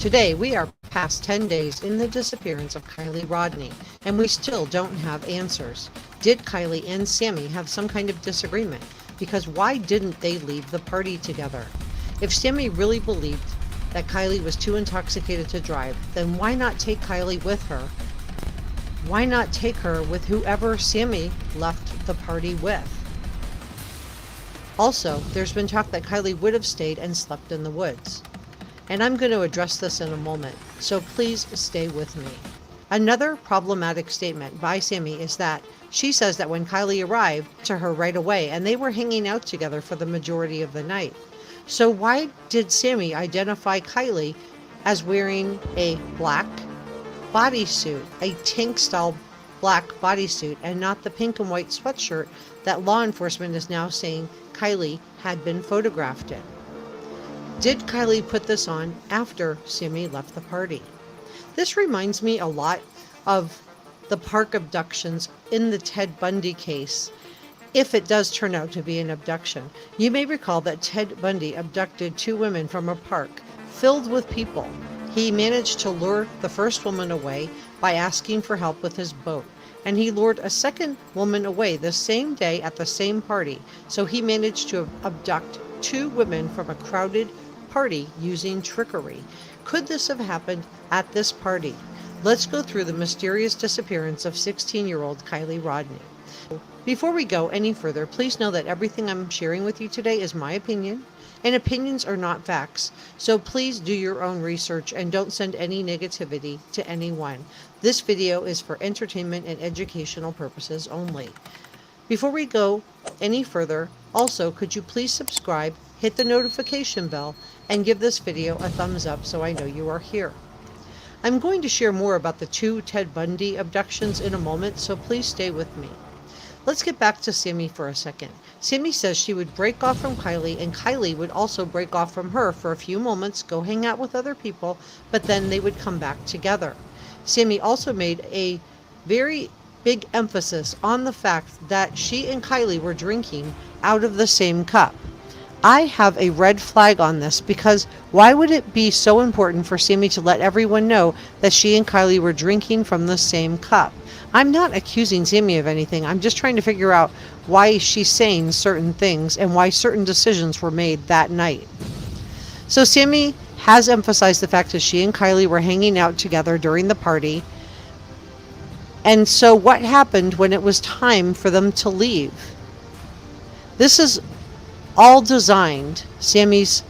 Today, we are past 10 days in the disappearance of Kiely Rodni, and we still don't have answers. Did Kiely and Sami have some kind of disagreement? Because why didn't they leave the party together? If Sami really believed that Kiely was too intoxicated to drive, then why not take Kiely with her? Why not take her with whoever Sami left the party with? Also, there's been talk that Kiely would have stayed and slept in the woods. And I'm going to address this in a moment, so please stay with me. Another problematic statement by Sami is that she says that when Kiely arrived to her right away and they were hanging out together for the majority of the night. So why did Sami identify Kiely as wearing a black bodysuit, a tank style black bodysuit, and not the pink and white sweatshirt that law enforcement is now saying Kiely had been photographed in? Did Kiely put this on after Sami left the party? This reminds me a lot of the park abductions in the Ted Bundy case, if it does turn out to be an abduction. You may recall that Ted Bundy abducted two women from a park filled with people. He managed to lure the first woman away by asking for help with his boat, and he lured a second woman away the same day at the same party. So he managed to abduct two women from a crowded party using trickery. Could this have happened at this party? Let's go through the mysterious disappearance of 16-year-old Kiely Rodni. Before we go any further, please know that everything I'm sharing with you today is my opinion, and opinions are not facts. So please do your own research and don't send any negativity to anyone. This video is for entertainment and educational purposes only. Before we go any further, also, could you please subscribe, hit the notification bell, and give this video a thumbs up so I know you are here. I'm going to share more about the two Ted Bundy abductions in a moment, so please stay with me. Let's get back to Sami for a second. Sami says she would break off from Kiely, and Kiely would also break off from her for a few moments, go hang out with other people, but then they would come back together. Sami also made a very big emphasis on the fact that she and Kiely were drinking out of the same cup. I have a red flag on this, because why would it be so important for Sami to let everyone know that she and Kiely were drinking from the same cup? I'm not accusing Sami of anything. I'm just trying to figure out why she's saying certain things and why certain decisions were made that night. So Sami has emphasized the fact that she and Kiely were hanging out together during the party. And so what happened when it was time for them to leave? This is all designed, Sami's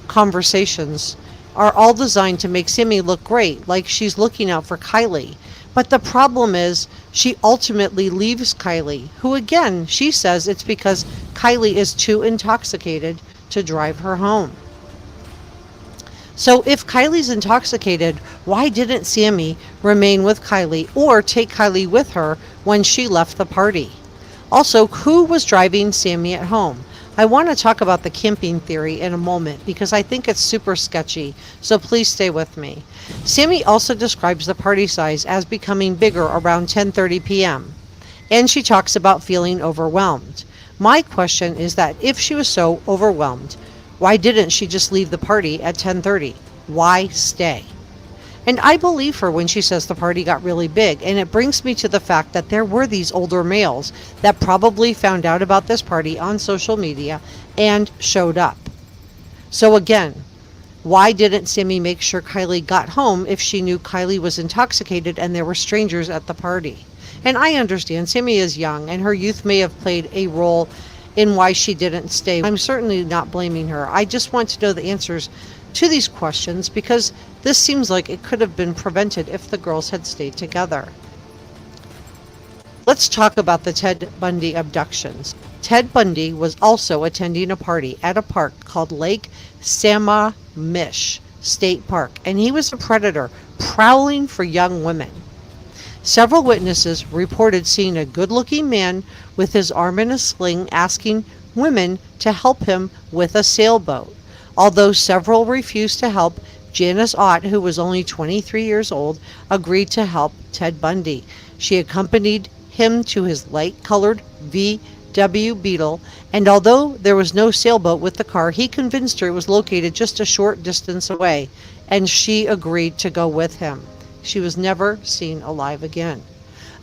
conversations are all designed to make Sami look great, like she's looking out for Kiely. But the problem is, she ultimately leaves Kiely, who again, she says it's because Kiely is too intoxicated to drive her home. So if Kiely's intoxicated, why didn't Sami remain with Kiely or take Kiely with her when she left the party? Also, who was driving Sami at home? I want to talk about the camping theory in a moment because I think it's super sketchy, so please stay with me. Sami also describes the party size as becoming bigger around 10:30 p.m. and she talks about feeling overwhelmed. My question is that if she was so overwhelmed, why didn't she just leave the party at 10:30? Why stay? And I believe her when she says the party got really big, and it brings me to the fact that there were these older males that probably found out about this party on social media and showed up. So again, why didn't Sami make sure Kiely got home if she knew Kiely was intoxicated and there were strangers at the party? And I understand Sami is young and her youth may have played a role in why she didn't stay. I'm certainly not blaming her. I just want to know the answers to these questions because this seems like it could have been prevented if the girls had stayed together. Let's talk about the Ted Bundy abductions. Ted Bundy was also attending a party at a park called Lake Sammamish State Park, and he was a predator prowling for young women. Several witnesses reported seeing a good-looking man with his arm in a sling asking women to help him with a sailboat. Although several refused to help, Janice Ott, who was only 23 years old, agreed to help Ted Bundy. She accompanied him to his light-colored VW Beetle, and although there was no sailboat with the car, he convinced her it was located just a short distance away and she agreed to go with him. She was never seen alive again.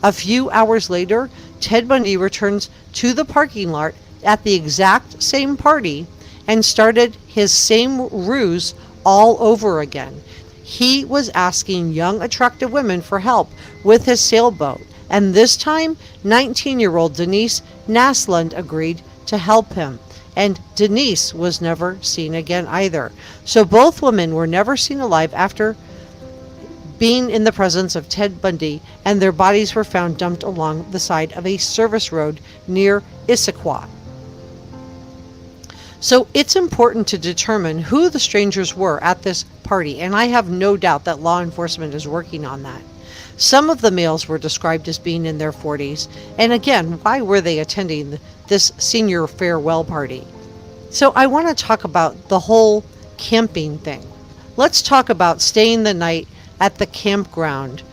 A few hours later, Ted Bundy returns to the parking lot at the exact same party and started his same ruse all over again. He was asking young, attractive women for help with his sailboat, and this time, 19-year-old Denise Naslund agreed to help him. And Denise was never seen again either. So both women were never seen alive after being in the presence of Ted Bundy, and their bodies were found dumped along the side of a service road near Issaquah. So it's important to determine who the strangers were at this party, and I have no doubt that law enforcement is working on that. Some of the males were described as being in their 40s, and again, why were they attending this senior farewell party? So I want to talk about the whole camping thing. Let's talk about staying the night at the campground,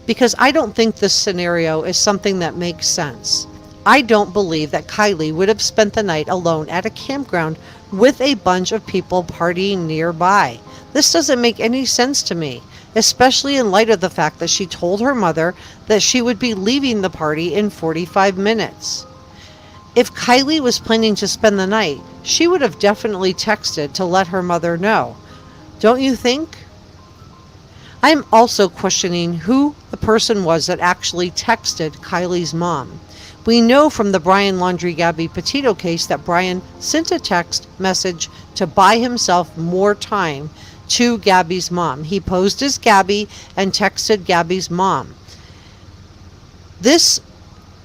because I don't think this scenario is something that makes sense. I don't believe that Kiely would have spent the night alone at a campground with a bunch of people partying nearby. This doesn't make any sense to me, especially in light of the fact that she told her mother that she would be leaving the party in 45 minutes. If Kiely was planning to spend the night, she would have definitely texted to let her mother know. Don't you think? I'm also questioning who the person was that actually texted Kiely's mom. We know from the Brian Laundrie Gabby Petito case that Brian sent a text message to buy himself more time to Gabby's mom. He posed as Gabby and texted Gabby's mom. This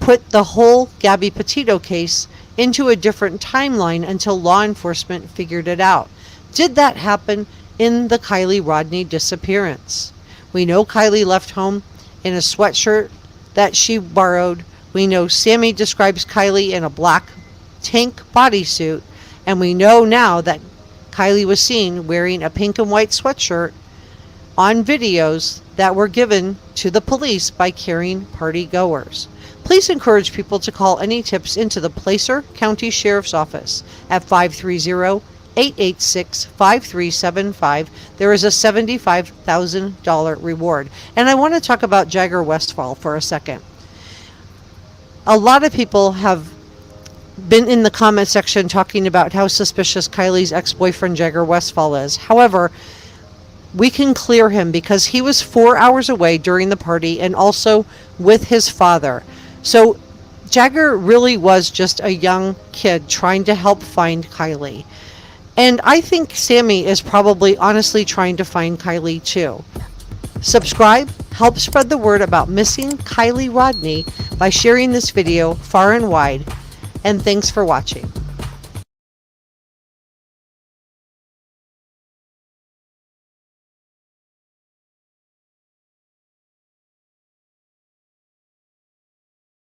put the whole Gabby Petito case into a different timeline until law enforcement figured it out. Did that happen in the Kiely Rodni disappearance? We know Kiely left home in a sweatshirt that she borrowed. We know Sami describes Kiely in a black tank bodysuit, and we know now that Kiely was seen wearing a pink and white sweatshirt on videos that were given to the police by caring party goers. Please encourage people to call any tips into the Placer County Sheriff's Office at 530-886-5375. There is a $75,000 reward. And I want to talk about Jagger Westfall for a second. A lot of people have been in the comment section talking about how suspicious Kiely's ex-boyfriend Jagger Westfall is. However, we can clear him because he was 4 hours away during the party and also with his father. So Jagger really was just a young kid trying to help find Kiely. And I think Sami is probably honestly trying to find Kiely too. Subscribe, help spread the word about missing Kiely Rodni by sharing this video far and wide. And thanks for watching.